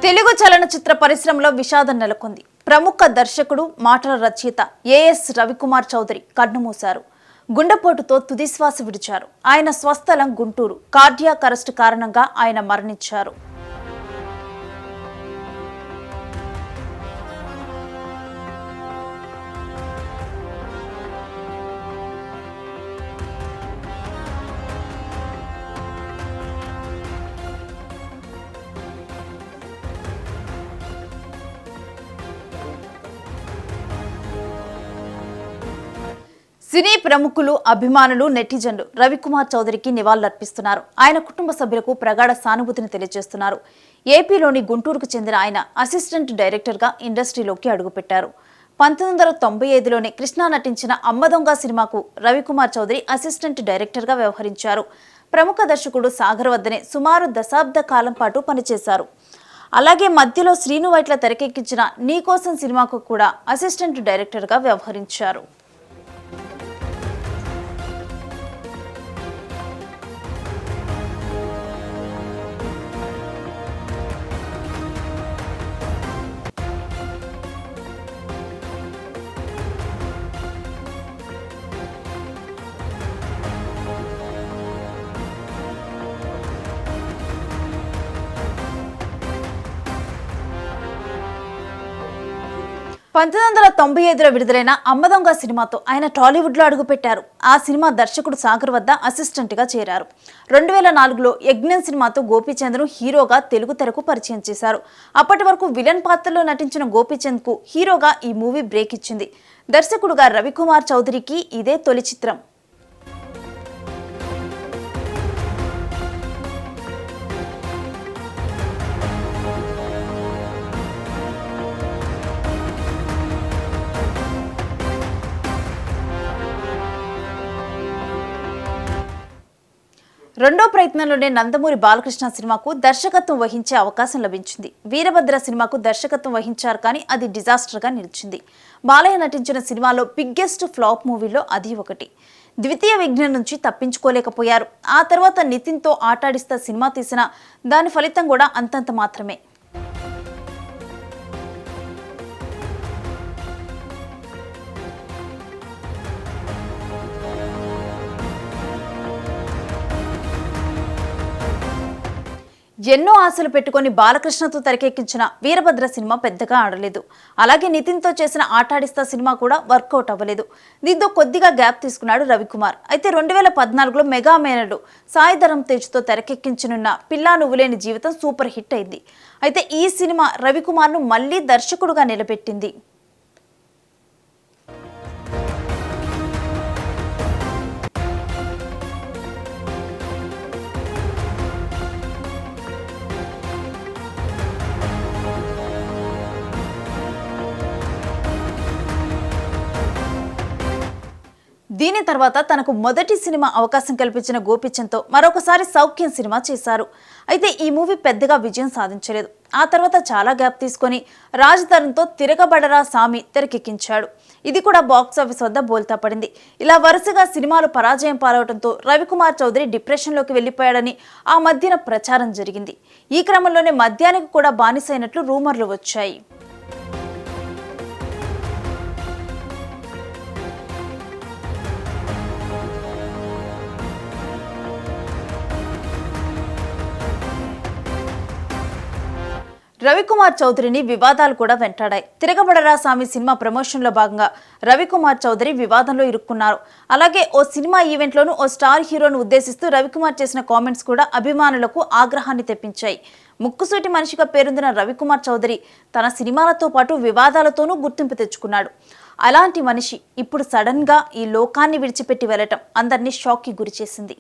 తెలుగు చలనచిత్ర పరిశ్రమలో విషాదం నెలకొంది. ప్రముఖ దర్శకుడు, మాటల రచయిత ఏఎస్ రవికుమార్ చౌదరి కన్నుమూశారు. గుండెపోటుతో తుదిశ్వాస విడిచారు. ఆయన స్వస్థలం గుంటూరు. కార్డియాక్ అరెస్ట్ కారణంగా ఆయన మరణించారు. సినీ ప్రముఖులు, అభిమానులు, నెటిజన్లు రవికుమార్ చౌదరికి నివాళులర్పిస్తున్నారు. ఆయన కుటుంబ సభ్యులకు ప్రగాఢ సానుభూతిని తెలియజేస్తున్నారు. ఏపీలోని గుంటూరుకు చెందిన ఆయన అసిస్టెంట్ డైరెక్టర్గా ఇండస్ట్రీలోకి అడుగుపెట్టారు. 1995లోనే కృష్ణ నటించిన అమ్మదొంగ సినిమాకు రవికుమార్ చౌదరి అసిస్టెంట్ డైరెక్టర్గా వ్యవహరించారు. ప్రముఖ దర్శకుడు సాగర్ వద్దనే సుమారు దశాబ్ద కాలం పాటు పనిచేశారు. అలాగే మధ్యలో శ్రీను వైట్ల తెరకెక్కించిన నీకోసం సినిమాకు కూడా అసిస్టెంట్ డైరెక్టర్గా వ్యవహరించారు. 1995లో విడుదలైన అమ్మదొంగ సినిమాతో ఆయన టాలీవుడ్లో అడుగుపెట్టారు. ఆ సినిమా దర్శకుడు సాగర్ వద్ద అసిస్టెంట్గా చేరారు. 2004లో యజ్ఞం సినిమాతో గోపీచంద్ను హీరోగా తెలుగు తెరకు పరిచయం చేశారు. అప్పటి వరకు విలన్ పాత్రలో నటించిన గోపీచంద్కు హీరోగా ఈ మూవీ బ్రేక్ ఇచ్చింది. దర్శకుడుగా రవికుమార్ చౌదరికి ఇదే తొలి చిత్రం. రెండో ప్రయత్నంలోనే నందమూరి బాలకృష్ణ సినిమాకు దర్శకత్వం వహించే అవకాశం లభించింది. వీరభద్ర సినిమాకు దర్శకత్వం వహించారు, కానీ అది డిజాస్టర్గా నిలిచింది. బాలయ్య నటించిన సినిమాలో బిగ్గెస్ట్ ఫ్లాప్ మూవీలో అది ఒకటి. ద్వితీయ విఘ్నం నుంచి తప్పించుకోలేకపోయారు. ఆ తర్వాత నితిన్తో ఆటాడిస్తా సినిమా తీసిన దాని ఫలితం కూడా అంతంత మాత్రమే. ఎన్నో ఆశలు పెట్టుకుని బాలకృష్ణతో తెరకెక్కించిన వీరభద్ర సినిమా పెద్దగా ఆడలేదు. అలాగే నితిన్తో చేసిన ఆటాడిస్తా సినిమా కూడా వర్కౌట్ అవ్వలేదు. దీంతో కొద్దిగా గ్యాప్ తీసుకున్నాడు రవికుమార్. అయితే 2014లో మెగా మేనర్లు సాయి ధరమ్ తేజ్తో తెరకెక్కించనున్న పిల్లా నువ్వులేని జీవితం సూపర్ హిట్ అయింది. అయితే ఈ సినిమా రవికుమార్ను మళ్లీ దర్శకుడుగా నిలబెట్టింది. దీని తర్వాత తనకు మొదటి సినిమా అవకాశం కల్పించిన గోపీచంద్తో మరొకసారి సౌఖ్యం సినిమా చేశారు. అయితే ఈ మూవీ పెద్దగా విజయం సాధించలేదు. ఆ తర్వాత చాలా గ్యాప్ తీసుకొని రాజ్ తరుణ్తో తిరగబడరా సామి తెరకెక్కించాడు. ఇది కూడా బాక్సాఫీస్ వద్ద బోల్తా పడింది. ఇలా వరుసగా సినిమాలు పరాజయం పాలవడంతో రవికుమార్ చౌదరి డిప్రెషన్లోకి వెళ్లిపోయాడని ఆ మధ్యన ప్రచారం జరిగింది. ఈ క్రమంలోనే మద్యానికి కూడా బానిసైనట్లు రూమర్లు వచ్చాయి. రవికుమార్ చౌదరిని వివాదాలు కూడా వెంటాడాయి. తిరగబడరా సామి సినిమా ప్రమోషన్లో భాగంగా రవికుమార్ చౌదరి వివాదంలో ఇరుక్కున్నారు. అలాగే ఓ సినిమా ఈవెంట్లోనూ ఓ స్టార్ హీరోను ఉద్దేశిస్తూ రవికుమార్ చేసిన కామెంట్స్ కూడా అభిమానులకు ఆగ్రహాన్ని తెప్పించాయి. ముక్కుసూటి మనిషిగా పేరొందిన రవికుమార్ చౌదరి తన సినిమాలతో పాటు వివాదాలతోనూ గుర్తింపు తెచ్చుకున్నాడు. అలాంటి మనిషి ఇప్పుడు సడన్ గా ఈ లోకాన్ని విడిచిపెట్టి వెళ్లటం అందరినీ షాక్కి గురిచేసింది.